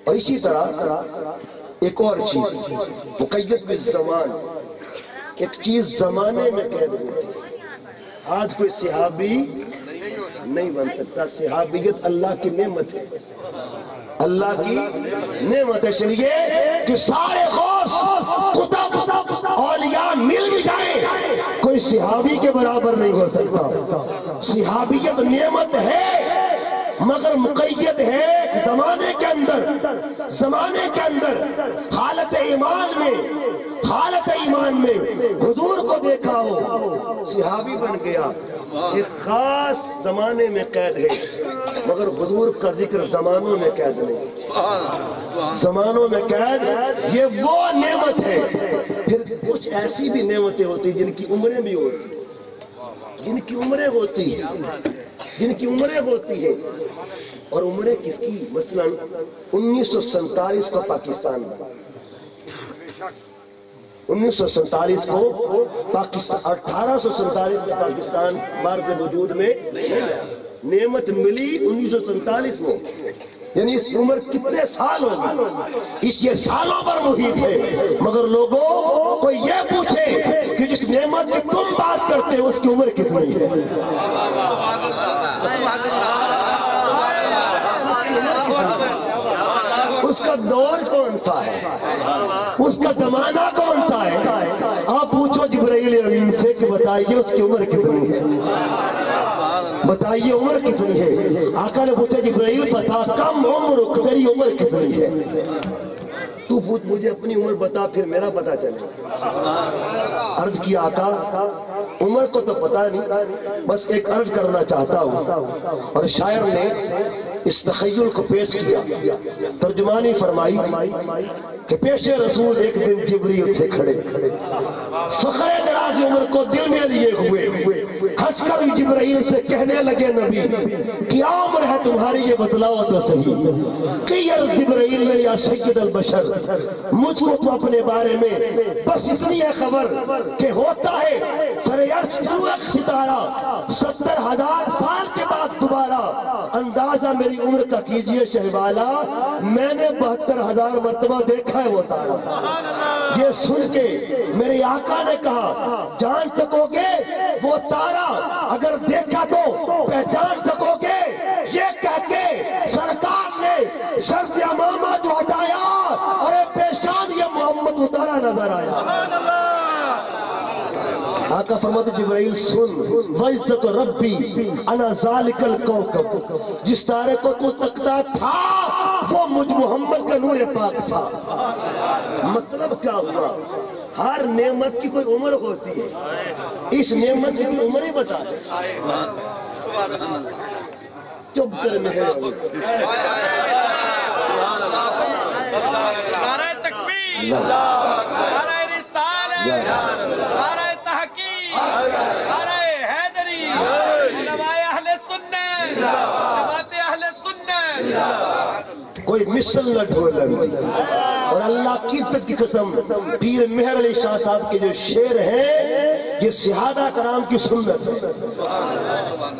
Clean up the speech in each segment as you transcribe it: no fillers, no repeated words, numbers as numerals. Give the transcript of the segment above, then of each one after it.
اور اسی طرح ایک اور چیز مقید بالزمان، ایک چیز زمانے میں قید ہوتی ہے۔ آج کوئی صحابی نہیں بن سکتا، صحابیت اللہ کی نعمت ہے، اللہ کی نعمت ہے۔ چلیے کہ سارے غوث قطب اولیاء مل بھی جائیں، کوئی صحابی کے برابر نہیں ہو سکتا۔ صحابیت نعمت ہے مگر مقید ہے زمانے کے اندر، زمانے کے اندر حالت ایمان میں حضور کو دیکھا ہو، صحابی بن گیا، ایک خاص زمانے میں قید ہے، مگر حضور کا ذکر زمانوں میں قید نہیں، زمانوں میں قید یہ وہ نعمت ہے۔ پھر کچھ ایسی بھی نعمتیں ہوتی جن کی عمریں بھی ہوتی، جن کی عمریں ہوتی ہیں، جن کی عمریں ہوتی ہیں، اور عمریں کس کی؟ مثلا 1947 کو پاکستان بنا، 1947 کو پاکستان، 1847 میں پاکستان مارد وجود میں نعمت ملی 1947 میں، یعنی اس عمر کتنے سال ہوگی، اس یہ سالوں پر محیط ہے۔ مگر لوگوں کو یہ پوچھے کہ جس نعمت کی تم بات کرتے ہو اس کی عمر کتنی ہے، اس کا دور کون سا ہے، اس کا زمانہ کون سا ہے؟ آپ پوچھو جبرائیل امین سے کہ بتائیے اس کی عمر کتنی ہے، بتائیے عمر کتنی ہے؟ آقا نے پوچھا جبرائیل بتا کم عمر تیری عمر کتنی ہے؟ تو پوچھ مجھے اپنی عمر بتا پھر میرا پتا چلے۔ عرض کیا آقا عمر کو تو پتا نہیں، بس ایک عرض کرنا چاہتا ہوں، اور شاعر نے اس تخیل کو پیش کیا، ترجمانی فرمائی کہ پیش رسول ایک دن جبریل تھے کھڑے، فخر دراز عمر کو دل میں لیے ہوئے، ہنس کر جبرائیل سے کہنے لگے نبی کیا عمر ہے تمہاری یہ بتلاؤ تو صحیح۔ کہ عرض جبرائیل نے یا سید البشر مجھ کو تو اپنے بارے میں بس اتنی ہے خبر کہ ہوتا ہے سر عرش تو ایک ستارہ 70,000 سال کے بعد دوبارہ، اندازہ میری عمر کا کیجئے شہبالا، میں نے 72,000 مرتبہ دیکھا ہے وہ تارہ۔ یہ سن کے میرے آقا نے کہا جان سکو گے وہ تارہ اگر دیکھا تو پہچان سکو گے؟ یہ کہہ کے سرکار نے سر سے امامہ جو ہٹایا اور پیشان یہ محمد اتارا نظر آیا۔ آقا فرماتے جبرائیل سن وعزت ربی انا ذالک الکوکب، جس تارے کو تو تکتا تھا وہ مجھ محمد کا نور پاک تھا۔ مطلب کیا ہوا؟ ہر نعمت کی کوئی عمر ہوتی ہے، اس نعمت کی عمر ہی بتا دے۔ چپ کر مہر نعرہ تکبیر، نعرہ رسالت، نعرہ تحقیق، نعرہ حیدری، علماء اہل سنت، جماعت اہل سنت۔ کوئی مثل نہ ڈھولن، اور اللہ کی عزت کی قسم پیر مہر علی شاہ صاحب کے جو شعر ہیں یہ صحابہ کرام کی سنت ہے۔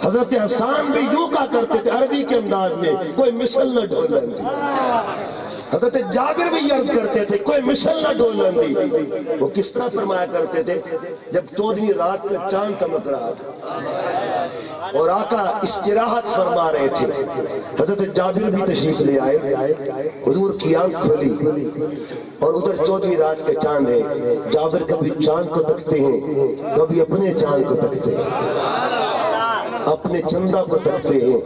حضرت حسان بھی یوں کہا کرتے تھے عربی کے انداز میں کوئی مثل نہ ڈھولن، حضرت جابر بھی عرض کرتے تھے کوئی مثل نہ ڈھولن دی۔ وہ کس طرح فرمایا کرتے تھے؟ جب 14ویں رات کا چاند چمک رہا تھا اور آقا استراحت فرما رہے تھے، حضرت جابر بھی تشریف لے آئے، حضور کی آنکھ کھولی اور ادھر 14ویں رات کے چاند ہے۔ جابر کبھی چاند کو تکتے ہیں، کبھی اپنے چاند کو تکتے ہیں، اپنے چندہ کو تکتے ہیں۔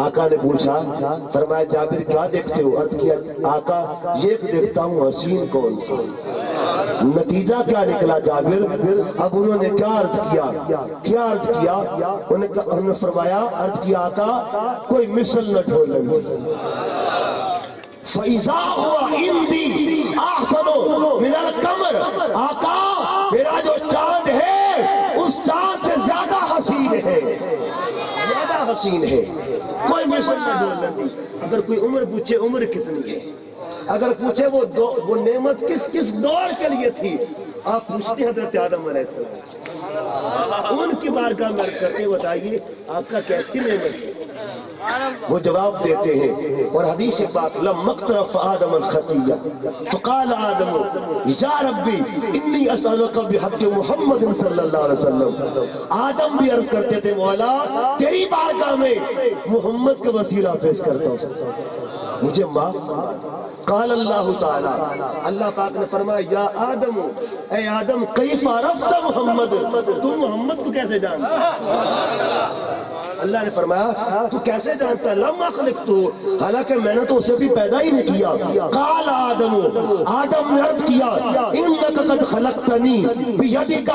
آقا نے پوچھا، فرمایا جابر کیا دیکھتے ہو؟ عرض کیا آقا یہ دیکھتا ہوں حسین کون سا۔ نتیجہ کیا نکلا جابر؟ اب انہوں نے کیا عرض کیا؟ انہوں نے فرمایا عرض کیا آقا کوئی مثل نہ ڈھولن۔ فَإِذَا هُوَ عِنْدِي أَحْسَنُ مِنَ الْقَمَرِ، آقا میرا جو چاند ہے اس چاند سے زیادہ حسین ہے، زیادہ حسین ہے۔ کوئی مثل نہ ڈھولن۔ اگر کوئی عمر پوچھے عمر کتنی ہے، اگر پوچھے وہ نعمت کس دور کے لیے تھی، آپ پوچھتے ہیں حضرت آدم علیہ السلام، ان کی بارگاہ میں کرتے بتائیے آقا کیسی نعمت ہے۔ وہ جواب دیتے ہیں اور حدیث پاک لما اقترف آدم الخطیہ فقال آدم یا ربی انی اسألک بحق محمد صلی اللہ علیہ وسلم، آدم بھی عرض کرتے تھے مولا تیری بارگاہ میں محمد کا وسیلہ پیش کرتا ہوں، مجھے معاف فرما۔ قال اللہ تعالی، اللہ پاک نے فرمایا یا آدم، اے آدم کیف عرفت محمد، تم محمد کو کیسے جانتا؟ اللہ نے فرمایا تو کیسے جانتا ہے؟ لما خلقتو، حالانکہ میں نے تو اسے بھی پیدا ہی نہیں کیا۔ قال آدم، آدم نے عرض کیا انک قد خلقتنی بیدک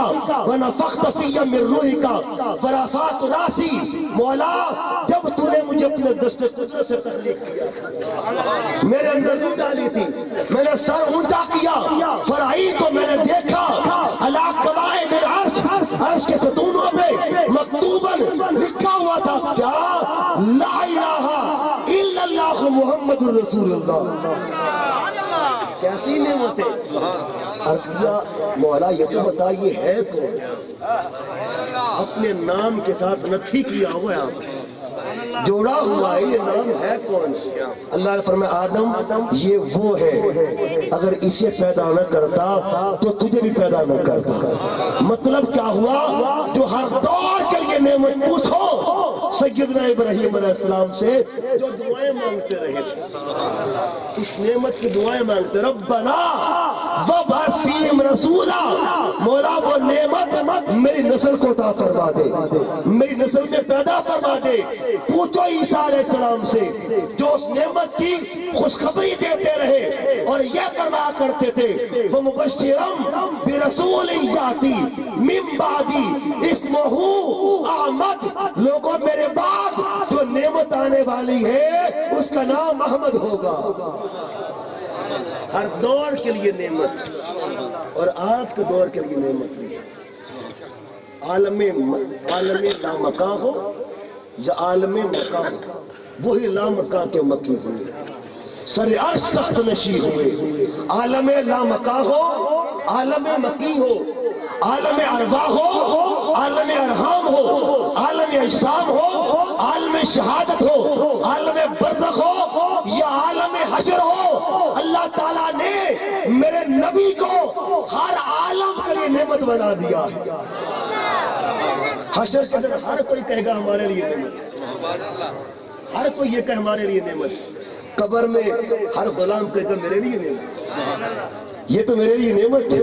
ونفخت فی من روحک فرفعت راسی، مولا جب تو نے مجھے اپنے دست قدرت سے تخلیق کیا، میرے اندر روح ڈالی تھی، میں نے سر اونچا کیا، فرائی تو میں نے دیکھا علی قواعد العرش، عرش کے ستونوں پہ مکتوباً لکھا ہوا تھا کیا؟ لا الہ الا اللہ محمد رسول اللہ۔ کیسی نعمت ہے؟ عرض کیا مولا یہ تو بتائیے ہے کون؟ اپنے نام کے ساتھ نتھی کیا ہوا ہے، آپ جوڑا ہوا ہے، یہ نام ہے کون؟ اللہ نے فرمایا آدم یہ وہ ہے، اگر اسے پیدا نہ کرتا تو تجھے بھی پیدا نہ کرتا۔ مطلب کیا ہوا؟ جو ہر دور کے لیے نعمت پوچھو سیدنا ابراہیم علیہ السلام سے جو دعائیں مانگتے رہے تھے، اس نعمت کی دعائیں مانگتے، ربنا وابعث فیہم رسولا، مولا وہ نعمت میری نسل کو عطا فرما دے، میری نسل میں پیدا فرما دے۔ پوچھو عیسیٰ علیہ السلام سے جو اس نعمت کی خوشخبری دیتے رہے اور یہ فرمایا کرتے تھے وَمُبَشِّرًا بِرَسُولٍ يَأْتِي مِن بَعْدِي اسْمُهُ احمد، لوگوں میرے بعد جو نعمت آنے والی ہے اس کا نام احمد ہوگا۔ ہر دور کے لیے نعمت، اور آج کے دور کے لیے نعمت بھی ہے۔ عالم لامکاں ہو یا عالم مکاں ہو، وہی لامکاں کے مکی ہوئے، سر عرش تخت نشین ہوئے۔ عالم لامکاں ہو، عالم مکی ہو، عالم ارواح ہو، عالم ارحام ہو، عالم اجسام ہو، عالم شہادت ہو، عالم برزخ ہو یا عالم حشر ہو، اللہ تعالیٰ نے میرے نبی کو ہر عالم کے لیے نعمت بنا دیا ہے۔ حشر کے اندر ہر کوئی کہے گا ہمارے لیے نعمت ہے، ہر کوئی یہ کہ ہمارے لیے نعمت ہے۔ قبر میں ہر غلام کہے گا میرے لیے نعمت ہے، یہ تو میرے لیے نعمت ہے،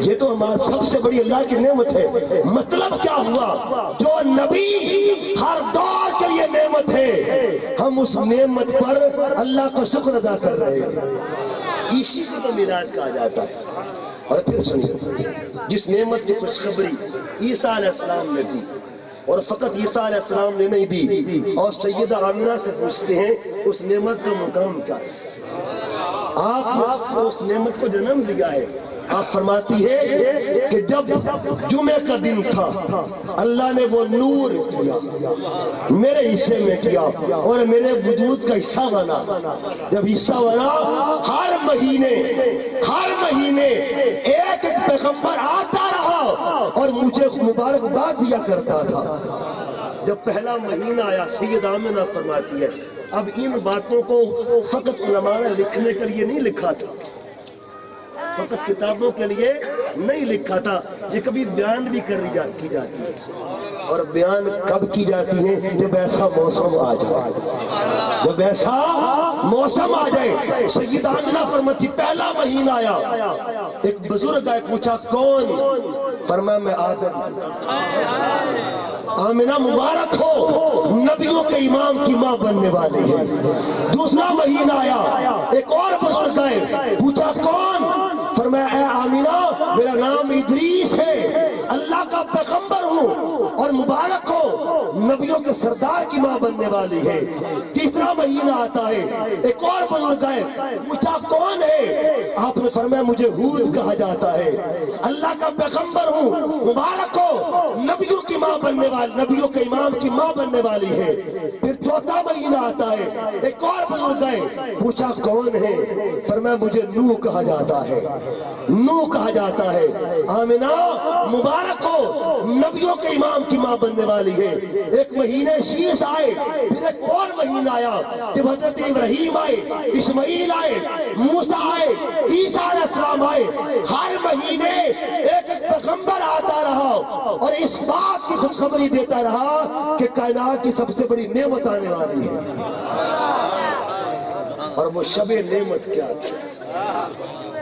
یہ تو ہمارا سب سے بڑی اللہ کی نعمت ہے۔ مطلب کیا ہوا؟ جو نبی ہر دور کے لیے نعمت ہے، ہم اس نعمت پر اللہ کا شکر ادا کر رہے ہیں، اسی کو تو میراج کہا جاتا ہے۔ اور پھر سنیے، جس نعمت کی خوشخبری عیسیٰ علیہ السلام نے دی، اور فقط عیسیٰ علیہ السلام نے نہیں دی، اور سیدہ آمنہ سے پوچھتے ہیں اس نعمت کا مقام کیا ہے؟ آپ نے اس نعمت کو جنم دیا ہے۔ آپ فرماتی ہے کہ جب جمعہ کا دن تھا اللہ نے وہ نور کیا، میرے حصے میں کیا اور میرے وجود کا حصہ بنا۔ جب حصہ بنا ہر مہینے ایک پیغمبر آتا رہا اور مجھے مبارکباد دیا کرتا تھا۔ جب پہلا مہینہ آیا سید آمنہ فرماتی ہے اب ان باتوں کو فقط علماء نے لکھنے کے لیے نہیں لکھا تھا، فقط کتابوں کے لیے نہیں لکھا تھا، یہ کبھی بیان بھی کی جاتی ہے، اور بیان کب کی جاتی ہے؟ جب ایسا موسم آ جائے، جب ایسا موسم آ جائے۔ سیدہ آمنہ فرماتی پہلا مہینہ آیا، ایک بزرگ آئے پوچھا کون؟ فرمایا میں آدم۔ آمنہ مبارک ہو، نبیوں کے امام کی ماں بننے والی ہے۔ دوسرا مہینہ آیا، ایک اور بزرگ آئے پوچھا کون؟ فرمایا اے آمنہ میرا نام ادریس ہے، اللہ کا پیغمبر ہوں اور مبارک ہو، نبیوں کے سردار کی ماں بننے والی ہے۔ تیسرا مہینہ آتا ہے، ایک اور بزرگ آئے پوچھا کون ہے؟ آپ نے فرمایا مجھے ہود کہا جاتا ہے، اللہ کا پیغمبر ہوں، مبارک ہو، نبیوں کی ماں بننے والی، نبیوں کے امام کی ماں بننے والی ہے۔ پھر چوتھا مہینہ آتا ہے، ایک اور بزرگ آئے پوچھا کون ہے؟ فرمایا مجھے نوح کہا جاتا ہے، نوح کہا جاتا ہے۔ آمنہ مبارک ہو، نبیوں کے امام کی ماں بننے والی ہے۔ ایک مہینے شیش آئے، پھر ایک اور مہینہ آیا جب حضرت ابراہیم آئے، اسماعیل آئے، موسیٰ آئے، عیسیٰ علیہ السلام آئے، ہر مہینے ایک ایک پیغمبر آتا رہا اور اس بات کی خوشخبری دیتا رہا کہ کائنات کی سب سے بڑی نعمت آنے والی ہے۔ اور وہ شب نعمت کیا تھی؟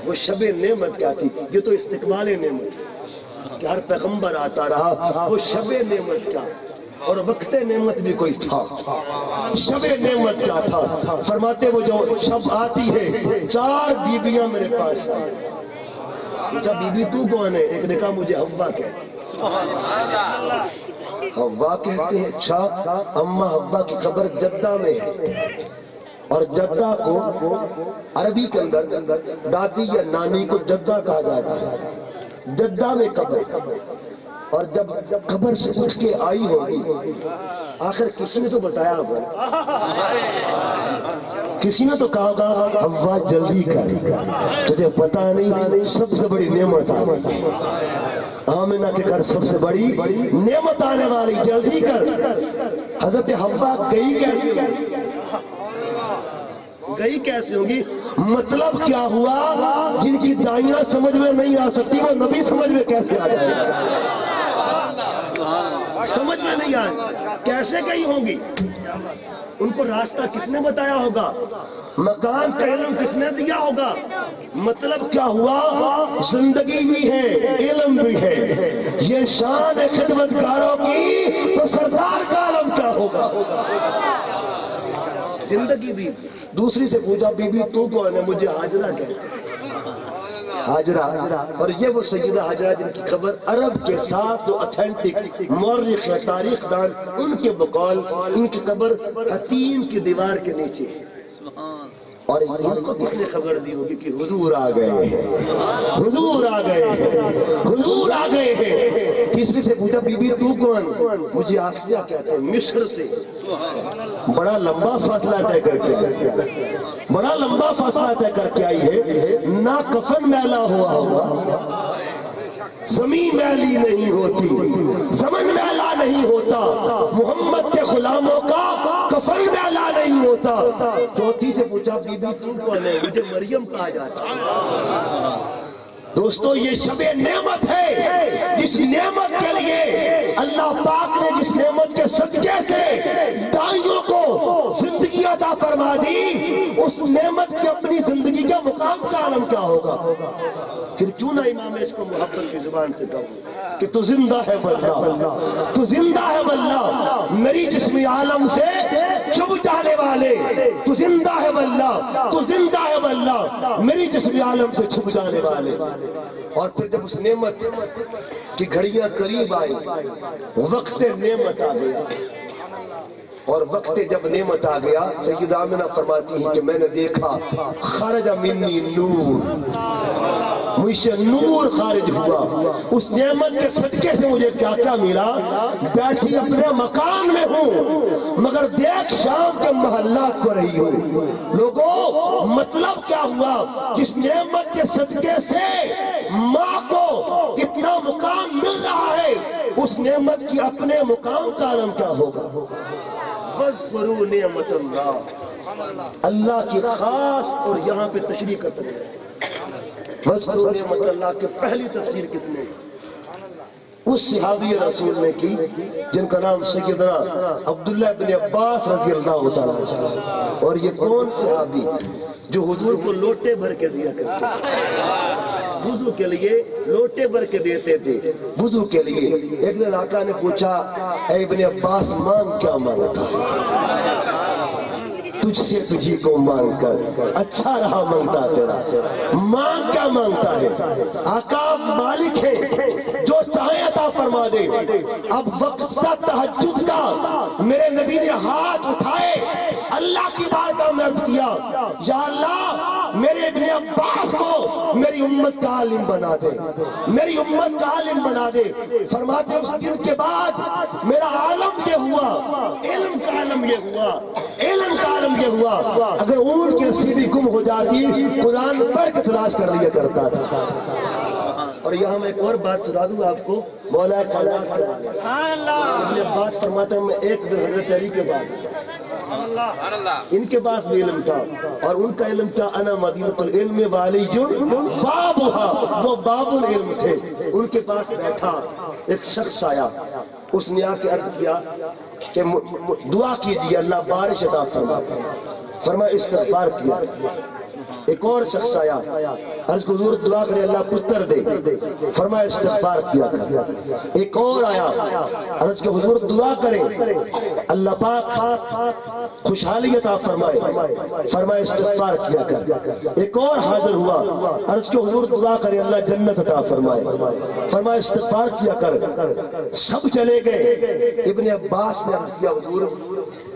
وہ شب نعمت کیا تھی؟ یہ تو استقبال نعمت ہے کہ ہر پیغمبر آتا رہا، وہ شب نعمت کیا اور وقت نعمت بھی کوئی تھا۔ شب نعمت کیا تھا؟ فرماتے وہ جو شب آتی ہے 4 بیویاں میرے پاس آئیں۔ پوچھا بی بی تو کون ہے؟ ایک نے کہا مجھے حوا کہتے ہیں۔ حوا کہتے ہیں؟ اچھا، اماں حوا کی قبر جدہ میں ہے، اور جدہ کو عربی کے اندر دادی یا نانی کو جدہ کہا جاتا ہے۔ جدہ میں قبر، اور جب قبر سے اٹھ کے آئی ہوگی، آخر کسی نے تو بتایا ہوگا، کسی نے تو کہا ہوگا حوا جلدی کر، تجھے پتا نہیں سب سے بڑی نعمت آ گئی، آمنہ کے گھر سب سے بڑی نعمت آنے والی، جلدی کر۔ حضرت حوا گئی کیسے ہوگی؟ مطلب کیا ہوا؟ جن کی دائیاں سمجھ میں نہیں آ سکتی وہ نبی سمجھ میں کیسے آ جائے گا؟ سمجھ میں نہیں آئے، کیسے گئی ہوں گی؟ ان کو راستہ کس نے بتایا ہوگا؟ مکان کا علم کس نے دیا ہوگا؟ مطلب کیا ہوا؟ زندگی بھی ہے، علم بھی ہے، یہ شان خدمتگاروں کی، تو سردار کا علم کیا ہوگا؟ زندگی بھی۔ دوسری سے پوچھا بی بی تو کون ہے؟ مجھے حاجرہ کہتے ہیں، حاجرہ۔ اور یہ وہ سیدہ حاجرہ جن کی خبر عرب کے ساتھ جو اتھینٹک مورخ ہے، تاریخ دان، ان کے بقول ان کی قبر حتیم کی دیوار کے نیچے ہے۔ اور ان کو کس نے خبر دی ہوگی کہ حضور آ گئے ہیں، حضور آ گئے ہیں، حضور آ گئے ہیں۔ تیسری سے پوچھا بی بی تو کون؟ مجھے آسیہ کہتے ہیں، مصر سے۔ بڑا لمبا فاصلہ طے کر کے آئی، بڑا لمبا فاصلہ طے کر کے آئی ہے، نہ کفن میلا ہوا ہوگا، زمین میلی نہیں ہوتی، زمن میلا نہیں ہوتا، محمد کے غلاموں کا کفن میلا نہیں ہوتا۔ چوتھی سے پوچھا بی بی تو کون ہے؟ مجھے مریم کہا جاتا۔ دوستو یہ شب نعمت ہے، جس نعمت کے لیے اللہ پاک نے جس نعمت کے صدقے سے دائیوں کو زندگی عطا فرما دی، اس نعمت کی اپنی زندگی کا مقام کا عالم کیا ہوگا؟ پھر کیوں نہ امام اس کو محبت کی زبان سے کہوں کہ تو زندہ ہے واللہ، تو زندہ ہے واللہ، میری جسمی عالم سے چھپ جانے والے، تو زندہ ہے واللہ، تو زندہ ہے واللہ، میری جسمی عالم سے چھپ جانے والے۔ اور پھر جب اس نعمت کی گھڑیاں قریب آئی، وقت نعمت آ گیا، اور وقت جب نعمت آ گیا، سیدہ آمنہ فرماتی ہے کہ میں نے دیکھا خرج منی نور، مجھ سے نور خارج ہوا، اس نعمت کے صدقے سے مجھے کیا کیا ملا؟ بیٹھی اپنے مکان میں ہوں مگر دیکھ شام کے محلات کو رہی ہوں۔ لوگوں مطلب کیا ہوا؟ جس نعمت کے صدقے سے ماں کو اتنا مقام مل رہا ہے، اس نعمت کی اپنے مقام کا عالم کیا ہوگا؟ وَاذْكُرُوا نِعْمَةَ اللَّهِ، اللہ کی خاص، اور یہاں پہ تشریح کرتے ہیں وَاذْكُرُوا نِعْمَةَ اللَّهِ کی پہلی تفسیر کس نے؟ اس صحابی رسول نے کی جن کا نام سیدنا عبداللہ بن عباس رضی اللہ تعالیٰ۔ اور یہ کون صحابی جو حضور کو لوٹے بھر کے دیا کرتے تھے، وضو کے لیے لوٹے بھر کے دیتے تھے، وضو کے لیے۔ ایک دن آقا نے پوچھا اے ابن عباس مانگ کیا مانگتا ہے؟ تجھ سے تجھی کو مانگ کر اچھا رہا منگتا تیرا، مانگ کیا مانگتا ہے؟ آقا مالک ہے جو چاہے عطا فرما دے۔ اب وقت تھا تہجد کا، میرے نبی نے ہاتھ اٹھائے، اللہ کی بارگاہ میں عرض کیا یا اللہ میرے ابن عباس کو میری امت کا عالم بنا دے، میری امت کا عالم بنا دے۔ فرماتے اس دن کے بعد میرا عالم یہ ہوا، علم کا عالم یہ ہوا، علم کا عالم یہ ہوا، اگر اونٹ کی رسی بھی گم ہو جاتی قرآن پڑھ کے تلاش کر لیا کرتا تھا۔ اور یہاں میں ایک اور بات سنا دوں آپ کو، مولا کائنات ابن عباس فرماتے ہیں میں ایک دن حضرت علی کے بعد ان کے پاس بھی علم تھا، اور ان کا علم تھا انا مدینۃ العلم وعلی بابھا، وہ باب العلم تھے۔ ان کے پاس بیٹھا ایک شخص آیا، اس نے آ کے عرض کیا کہ دعا کیجیے اللہ بارش عطا فرمائے، فرمایا استغفار کیا۔ ایک اور شخص آیا، عرض کو حضور دعا کرے اللہ پتر دے، فرمایا استغفار کیا کر۔ ایک اور آیا، عرض کو حضور دعا کرے اللہ پاک خوشحالی عطا فرمائے، فرمایا استغفار کیا کر۔ ایک اور حاضر ہوا، عرض کو حضور دعا کرے اللہ جنت عطا فرمائے، فرمایا استغفار کیا کر۔ سب چلے گئے۔ ابن عباس نے عرض کیا حضور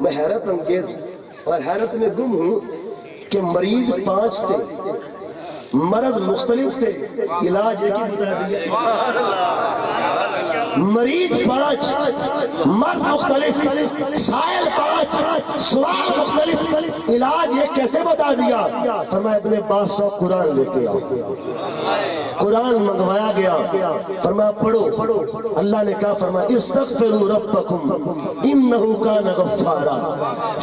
میں حیرت انگیز اور حیرت میں گم ہوں کہ مریض 5 تھے، مرض مختلف تھے، علاج ایک ہی بتا دیا۔ مریض 5، مرض مختلف، سائل 5، سوال مختلف، علاج یہ کیسے بتا دیا؟ فرمایا ابن عباس کو قرآن لے کے آؤ۔ قرآن منگوایا گیا، فرمایا پڑھو۔ اللہ نے کہا فرمایا استغفروا ربکم انہ کان غفارا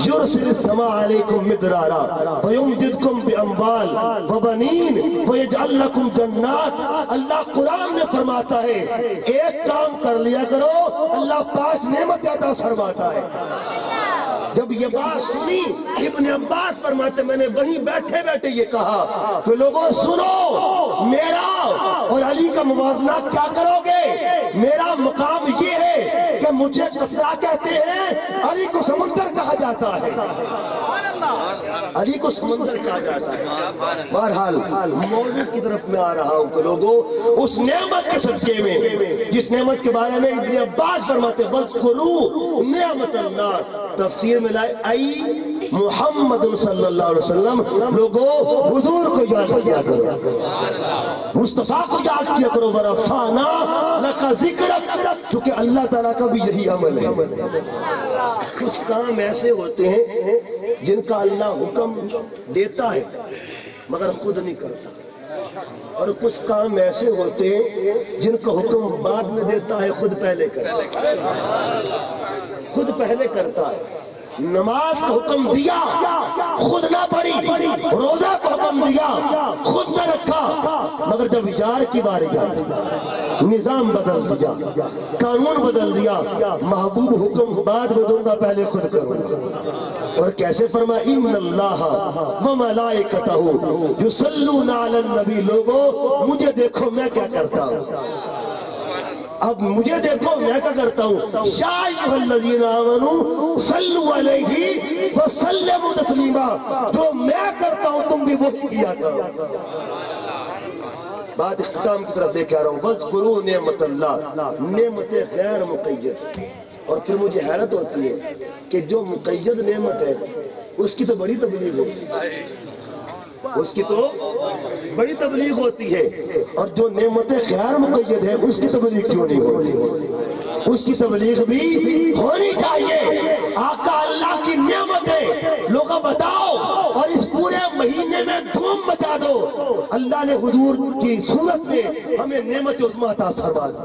یرسل السماء علیکم مدرارا ویمددکم باموال وبنین ویجعل لکم جنات۔ اللہ قرآن میں فرماتا ہے ایک کام کر لیا کرو، اللہ 5 نعمت عطا فرماتا ہے۔ جب یہ بات سنی ابن عباس فرماتے میں نے وہیں بیٹھے بیٹھے یہ کہا کہ لوگوں سنو، میرا اور علی کا موازنہ کیا کرو گے؟ میرا مقام یہ ہے کہ مجھے قصرہ کہتے ہیں، علی کو سمندر کہا جاتا ہے، علی کو سمندر کہا جاتا ہے۔ بہرحال موضوع کی طرف میں آ رہا ہوں کہ لوگوں اس نعمت کے صدقے میں جس نعمت کے بارے میں ابن عباس فرماتے وَاذْكُرُوا نعمت اللہ، تفسیر میں لائے ای محمد صلی اللہ علیہ وسلم، لوگوں حضور کو یاد کیا کرو، مصطفیٰ کو یاد کیا کرو، وَرَفَعْنَا لَكَ ذِكْرَكَ، کیونکہ اللہ تعالیٰ کا بھی یہی عمل ہے۔ کچھ کام ایسے ہوتے ہیں جن کا اللہ حکم دیتا ہے مگر خود نہیں کرتا، اور کچھ کام ایسے ہوتے ہیں جن کا حکم بعد میں دیتا ہے خود پہلے کرتا ہے، خود پہلے کرتا ہے۔ نماز کا حکم دیا خود نہ پڑھی، روزہ کا حکم دیا خود نہ رکھا، مگر جب یار کی باری آئی نظام بدل دیا، قانون بدل دیا، محبوب حکم بعد میں دوں گا پہلے خود کروں گا۔ اور کیسے فرمایا ان اللہ وملائکتہ یصلون علی النبی، لوگوں مجھے دیکھو میں کیا کرتا ہوں، اب مجھے دیکھو میں کیا کرتا ہوں، یا ایھا الذین آمنوا صلوا علیہ وسلموا تسلیما، جو میں کرتا ہوں تم بھی وہی کیا کرو۔ بات اختتام کی طرف لے کے آ رہا ہوں، وَاذْكُرُوا نعمت اللہ، نعمت غیر مقید۔ اور پھر مجھے حیرت ہوتی ہے کہ جو مقید نعمت ہے اس کی تو بڑی تبلیغ ہوتی ہے، اس کی تو بڑی تبلیغ ہوتی ہے، اور جو نعمت غیر مقید ہے اس کی تبلیغ کیوں نہیں ہوتی؟ اس کی تبلیغ بھی ہونی چاہیے۔ آقا اللہ کی نعمت ہے، لوگوں بتاؤ، اور اس پورے مہینے میں دھوم مچا دو۔ اللہ نے حضور کی صورت میں ہمیں نعمت عظمیٰ عطا فرما دی،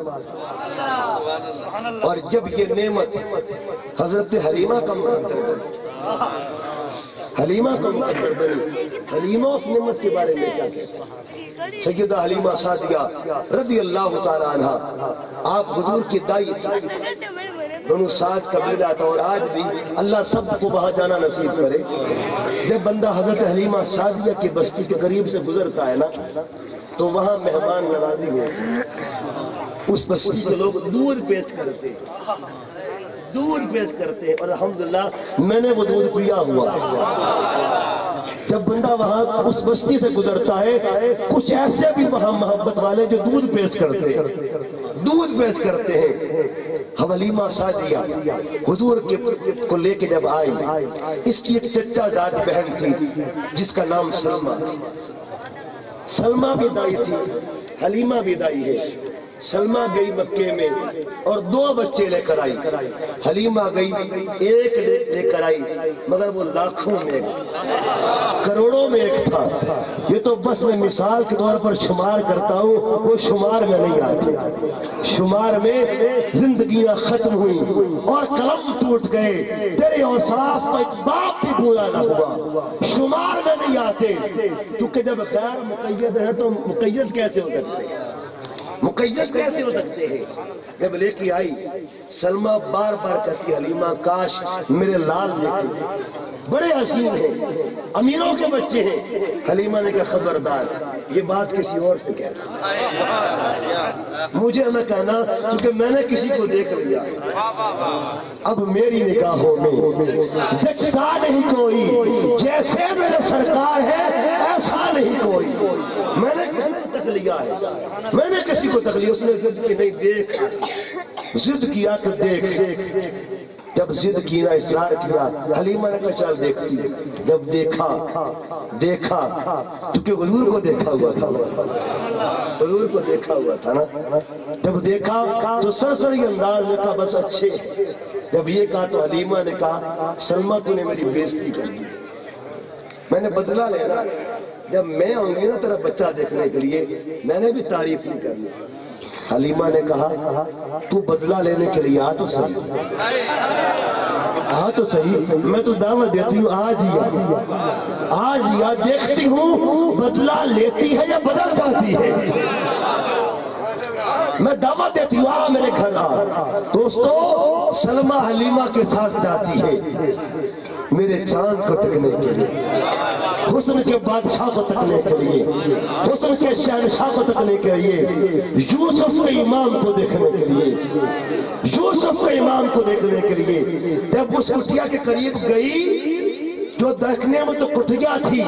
اور جب یہ نعمت حضرت حلیمہ کا مقدر حلیمہ کا مقدر بنی، حلیمہ اس نعمت کے بارے میں کیا کہتے ہیں؟ سیدہ حلیمہ سعدیہ رضی اللہ تعالیٰ عنہ، آپ حضور کی دائی تھی، بنو سعد قبیلہ تھا، اور آج بھی اللہ سب کو وہاں جانا نصیب کرے۔ جب بندہ حضرت حلیمہ سعدیہ کی بستی کے قریب سے گزرتا ہے نا تو وہاں مہمان نوازی ہوتی ہے، اس بستی کے لوگ دودھ پیش کرتے ہیں، دودھ پیش کرتے ہیں، اور الحمدللہ میں نے وہ دودھ پیا ہوا۔ جب بندہ وہاں اس بستی سے گزرتا ہے کچھ ایسے بھی وہاں محبت والے جو دودھ پیش کرتے ہیں، دودھ پیش کرتے ہیں۔ حلیمہ سعدیہ حضور کو لے کے جب آئی، اس کی ایک چچا زاد بہن تھی جس کا نام سلمہ، سلمہ بھی دائی تھی، حلیمہ بھی دائی ہے۔ سلمہ گئی مکے میں اور 2 بچے لے کر آئی. حلیمہ گئی ایک لے کر آئی مگر وہ لاکھوں میں کروڑوں میں ایک تھا. یہ تو بس میں مثال کے طور پر شمار کرتا ہوں، وہ شمار میں نہیں آتے. شمار میں زندگیاں ختم ہوئی اور قلم ٹوٹ گئے. تیرے اوصاف کا ایک باپ بھی پورا نہ ہوا، شمار میں نہیں آتے. کیونکہ جب غیر مقید ہے تو مقید کیسے ہو سکتے ہیں؟ مقید کیسے ہو سکتے ہیں؟ جب لے کے آئی سلمہ بار بار کہتی حلیمہ کاش میرے لال لے کے، بڑے حسین ہیں، امیروں کے بچے ہیں. حلیمہ نے کہا خبردار یہ بات کسی اور سے کہنا، مجھے نہ کہنا، کیونکہ میں نے کسی کو دیکھ لیا. اب میری نگاہوں میں جچتا نہیں کوئی، جیسے میرے سرکار ہے ایسا نہیں کوئی. میں نے تک لیا ہے، میں نے کسی کو تک لیا. اس نے ضد کی نہیں، دیکھ، ضد کیا تو دیکھ. جب ضد کیا اصرار کیا حلیمہ نے کہا چل دیکھتی. جب دیکھا کیونکہ حضور کو دیکھا ہوا تھا، حضور کو دیکھا ہوا تھا نا. جب دیکھا تو سرسری انداز میں کہا بس اچھے. جب یہ کہا تو حلیمہ نے کہا سلمہ تو نے میری بےزتی کر دی، میں نے بدلہ لینا. جب میں آؤں گی نا تیرا بچہ دیکھنے کے لیے میں نے بھی تعریف نہیں کرنی. حلیمہ نے کہا تو بدلہ لینے کے لیے آ تو صحیح، میں تو دعوت دیتی ہوں آج ہی دیکھتی ہوں بدلہ لیتی ہے یا بدل جاتی ہے. میں دعوت دیتی ہوں آ میرے گھر آ. دوستو سلمہ حلیمہ کے ساتھ جاتی ہے میرے چاند کو تکنے کے لیے، حسن کے بادشاہ کو تکنے کے لیے، حسن کے شہنشاہ کو تکنے کے لیے، یوسف کے امام کو دیکھنے کے لیے، یوسف کے امام کو دیکھنے کے لیے. جب اس کٹیا کے قریب گئی جو دیکھنے میں تو کٹیا تھی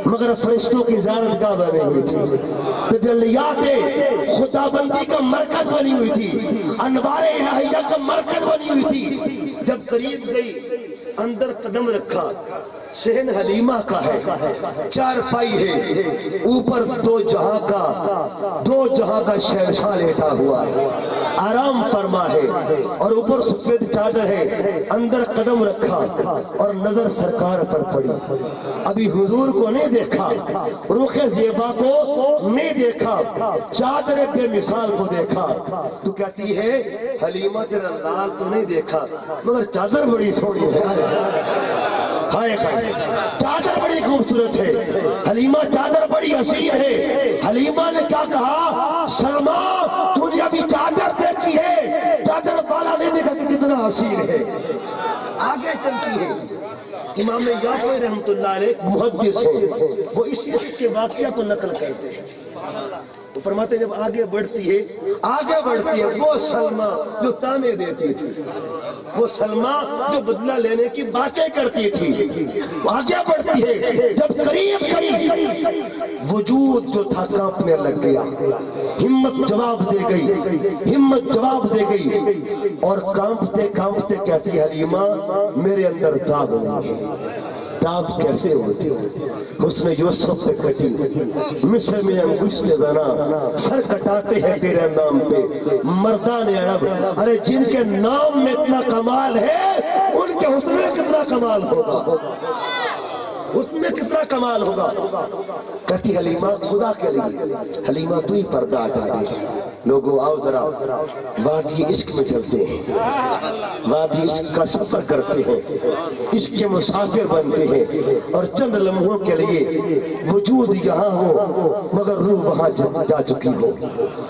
مگر فرشتوں کی زیارتگاہ بنی ہوئی تھی، تجلیات خداوندی کا مرکز بنی ہوئی تھی، انوار الہیہ کا مرکز بنی ہوئی تھی. جب قریب گئی اندر قدم رکھا، صحن حلیمہ کا ہے، 4 پائی ہے، اوپر 2 جہاں کا شہنشاہ لیٹا ہوا ہے، آرام فرما ہے اور اوپر سفید چادر ہے. اندر قدم رکھا اور نظر سرکار پر پڑی. ابھی حضور کو نہیں دیکھا، رخ زیبا کو نہیں دیکھا، چادر بے مثال کو دیکھا. تو کہتی ہے حلیمہ تیرا لال تو نہیں دیکھا مگر چادر بڑی سونی ہے. ہائے چادر بڑی خوبصورت ہے. حلیمہ چادر بڑی حسین ہے. حلیمہ نے کیا کہا سلمہ تو نے ابھی چادر دیکھی ہے، چادر والا نہیں دیکھا کہ کتنا حسین ہے. آگے چلتی ہے. امام یافعی رحمت اللہ علیہ محدث ہیں، وہ اس عشق کے واقعہ کو نقل کرتے ہیں. وہ فرماتے جب آگے بڑھتی ہے وہ سلمہ جو تانے دیتی تھی، وہ سلمہ جو بدلہ لینے کی باتیں کرتی تھی، آگے بڑھتی ہے. جب قریب گئی وجود جو تھا کانپنے لگ گیا. ہمت جواب دے گئی اور کانپتے کہتی حلیمہ میرے اندر داغ نہیں ہے. داغ کیسے ہوتے حسن یوسف سے کٹی، مصر میں انگشت زنا، سر کٹاتے ہیں تیرے نام پہ مردان عرب. ارے جن کے نام میں اتنا کمال ہے ان کے حسن میں کتنا کمال ہوگا، اس میں کتنا کمال ہوگا. کہتی حلیمہ خدا کے لیے حلیمہ تو ہی پردہ ہٹا دے. لوگوں آؤ ذرا وادی عشق میں چلتے ہیں، وادی عشق کا سفر کرتے ہیں، عشق کے مسافر بنتے ہیں اور چند لمحوں کے لیے وجود یہاں ہو مگر روح وہاں جا چکی ہو.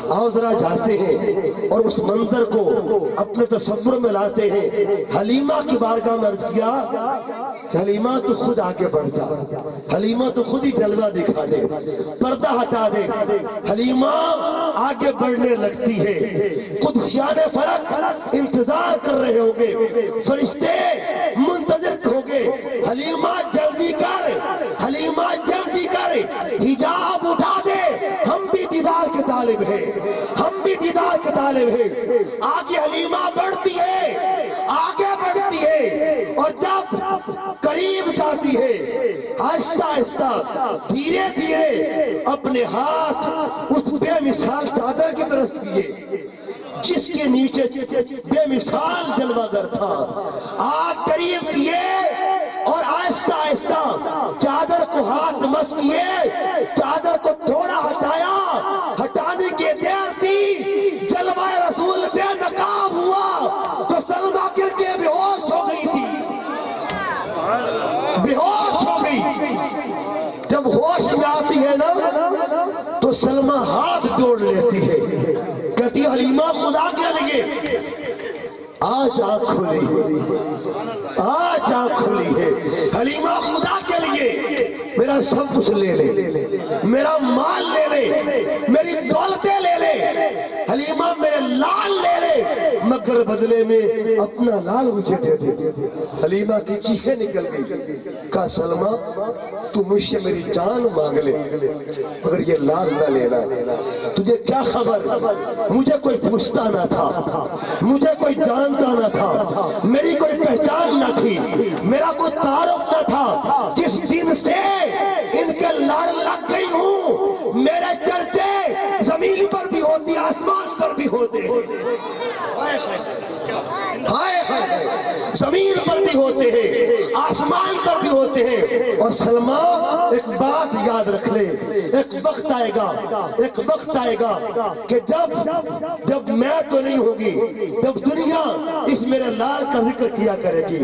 آؤ ذرا جاتے ہیں اور اس منظر کو اپنے تصور میں لاتے ہیں. حلیمہ کی بارگاہ میں عرض کیا کہ حلیمہ تو خود آگے بڑھ جا، حلیمہ تو خود ہی جلوہ دکھا دے، پردہ ہٹا دے. حلیمہ آگے بڑھنے لگتی ہے. قدسیان فلک انتظار کر رہے ہوں گے، فرشتے منتظر ہوں گے. حلیمہ جلدی کر، حلیمہ جلدی کر، حجاب اٹھا دے، ہم بھی دیدار کے طالب ہیں، ہم بھی دیدار کے طالب ہیں. آگے حلیمہ بڑھتی ہے، آگے بڑھتی ہے اور جب قریب جاتی ہے آہستہ آہستہ دھیرے دھیرے اپنے ہاتھ اس بے مثال چادر کی طرف کیے جس کے نیچے بے مثال جلوہ گر تھا. آگ قریب کیے اور آہستہ آہستہ چادر کو ہاتھ مس کیے, چادر کو تھوڑا ہٹایا, ہٹانے کی دیر تھی, جلوہ رسول بے نقاب ہوا تو سلمہ گر کے بے ہوش ہو گئی تھی, بے ہوش ہو گئی. جب ہوش میں آتی ہے نا تو سلمہ ہاتھ جوڑ لیتی ہے, کہتی حلیمہ خدا کے لیے آج آنکھ کھلی, آج آنکھ کھلی ہے. حلیمہ خدا کے لیے میرا سب کچھ لے لے, میرا مال لے لے, میری دولتیں لے لے, حلیمہ میرے لال لے لے, مگر بدلے میں اپنا لال مجھے دے دے. حلیمہ کی چیخیں نکل گئی, کہا سلمہ تو مجھ سے میری جان مانگ لے مگر یہ لال نہ لینا. تجھے کیا خبر, مجھے کوئی پوچھتا نہ تھا, مجھے کوئی جانتا نہ تھا, میری کوئی پہچان نہ تھی, میرا کوئی تعارف نہ تھا. جس دن سے ان کے لڑ لگ گئی ہوں میرے چرچے زمین پر بھی ہوتی, آسمان پر بھی ہوتے, زمین پر بھی ہوتے ہیں, آسمان پر بھی ہوتے ہیں. اور سلمہ ایک بات یاد رکھ لے, ایک وقت آئے گا, ایک وقت آئے گا کہ جب میں تو نہیں ہوگی, جب دنیا اس میرے لال کا ذکر کیا کرے گی,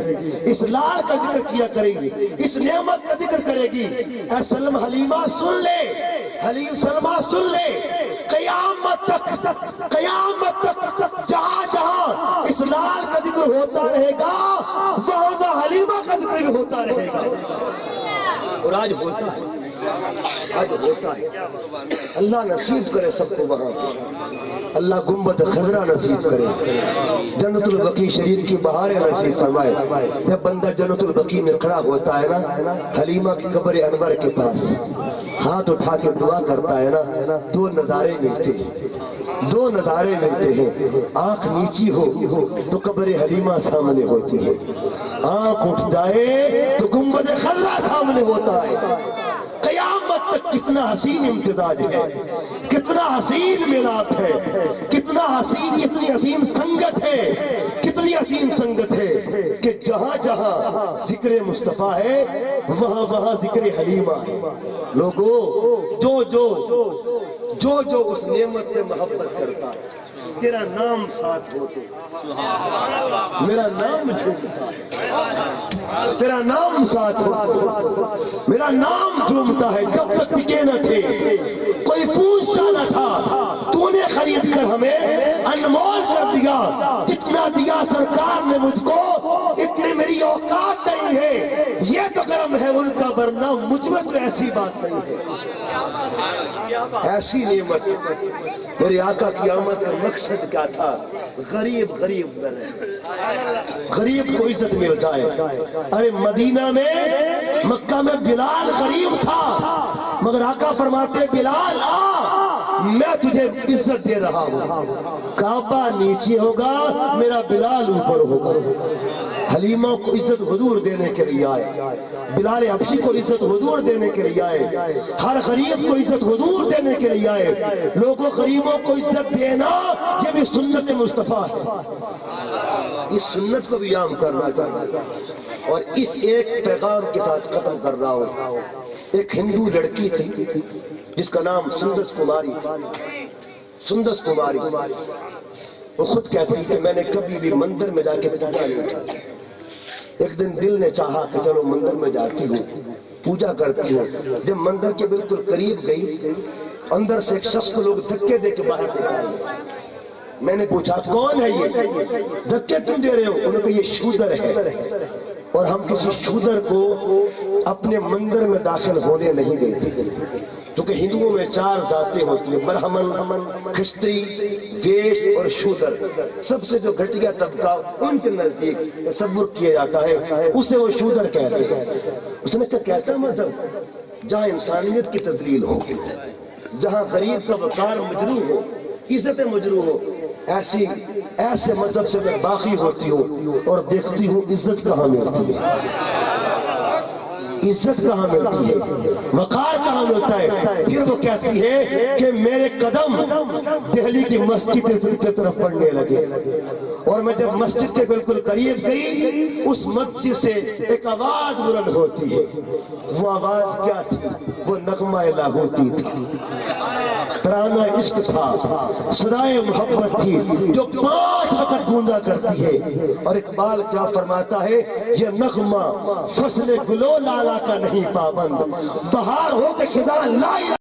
اس لال کا ذکر کیا کرے گی, اس نعمت کا ذکر کرے گی. اے سلمہ حلیمہ سن لے, سلمہ سن لے, قیامت تک جہاں جہاں اس لال کا ذکر ہوتا رہے گا وہاں حلیمہ کا ذکر بھی ہوتا رہے گا. اور آج ہوتا ہے, آج ہوتا ہے. اللہ نصیب کرے سب کو وہاں پہ, اللہ گنبد خضرا نصیب کرے, جنت البقیع شریف کی بہاریں نصیب فرمائے. جب بندہ جنت البقیع میں کھڑا ہوتا ہے نا حلیمہ کی قبر انور کے پاس, ہاتھ اٹھا کے دعا کرتا ہے نا, دو نظارے ملتے ہیں, دو نظارے ملتے ہیں. آنکھ نیچی ہو تو قبر حلیمہ سامنے ہوتی ہے, آنکھ اٹھ جائے تو گنبد خضرا سامنے ہوتا ہے. قیامت تک کتنا حسین امتزاج ہے, کتنا حسین ملاپ ہے, کتنا حسین, کتنی حسین سنگت ہے, کتنی حسین سنگت ہے کہ جہاں جہاں ذکر مصطفیٰ ہے وہاں وہاں ذکر حلیمہ ہے. لوگو جو اس نعمت سے محبت کرتا ہے, تیرا نام ساتھ ہو تو میرا نام جھومتا ہے, تیرا نام ساتھ ہو تو میرا نام جھومتا ہے. جب تک بکے نہ تھے, کوئی پوچھتا نہ تھا, تو نے خرید کر ہمیں انمول کر دیا. جتنا دیا سرکار نے مجھ کو اتنے میری اوقات نہیں ہے, یہ تو کرم ہے ان کا, ورنہ مجھ میں تو ایسی بات نہیں ہے. ایسی نعمت میرے آقا کی آمد کا مقصد کیا تھا, غریب غریب نہ رہے, غریب کو عزت مل جائے. ارے مدینہ میں, مکہ میں بلال غریب تھا مگر آقا فرماتے بلال آ, میں تجھے عزت دے رہا ہوں. کعبہ نیچے ہوگا, میرا بلال اوپر ہوگا. حلیمہ کو عزت حضور دینے کے لیے آئے, بلال حبشی کو عزت حضور دینے کے لیے آئے, ہر غریب کو عزت حضور دینے کے لیے آئے. لوگوں غریبوں کو عزت دینا یہ بھی سنت مصطفیٰ ہے, اس سنت کو بھی عام کرنا چاہیے. اور اس ایک پیغام کے ساتھ ختم کر رہا ہوں. ایک ہندو لڑکی تھی جس کا نام سندس کماری, سندس کماری. وہ خود کہتی کہ میں نے کبھی بھی مندر میں جا کے پوجا نہیں کی. ایک دن دل نے چاہا کہ چلو مندر میں جاتی ہوں, پوجا کرتی ہوں. جب مندر کے بالکل قریب گئی, اندر سے ایک شخص کو لوگ دھکے دے کے باہر نکالے. میں نے پوچھا کون ہے یہ, دھکے کیوں دے رہے ہو؟ انہوں نے کہا یہ شودر ہے اور ہم کسی شودر کو اپنے مندر میں داخل ہونے نہیں دیتے. کیونکہ ہندوؤں میں 4 ذاتیں ہوتی ہیں, برہمن, کھشتری, ویش اور شودر. سب سے جو گھٹیا طبقہ ان کے نزدیک تصور کیا جاتا ہے اسے وہ شودر کہتے ہیں. اس نے کہا کیسا مذہب جہاں انسانیت کی تذلیل ہو, جہاں غریب کا وقار مجروح ہو, عزت مجروح ہو, ایسے مذہب سے میں باقی ہوتی ہوں اور دیکھتی ہوں عزت کہاں ملتی ہے. عزت کہاں ملتی ہے، وقار کہاں ملتا ہے؟ پھر وہ کہتی ہے کہ میرے قدم دہلی کی مسجد کی طرف پڑنے لگے، اور میں جب مسجد کے بالکل قریب گئی، اس مسجد سے ایک آواز بلند ہوتی ہے۔ وہ آواز کیا تھی؟ وہ نغمہ لاہوتی تھا، ترانہ عشق تھا، صدائے محبت تھی جو 5 وقت گونجا کرتی ہے۔ اور اقبال کیا فرماتا ہے؟ یہ نغمہ فصل گلو لالا کا نہیں پابند، بہار ہو کے خدا لا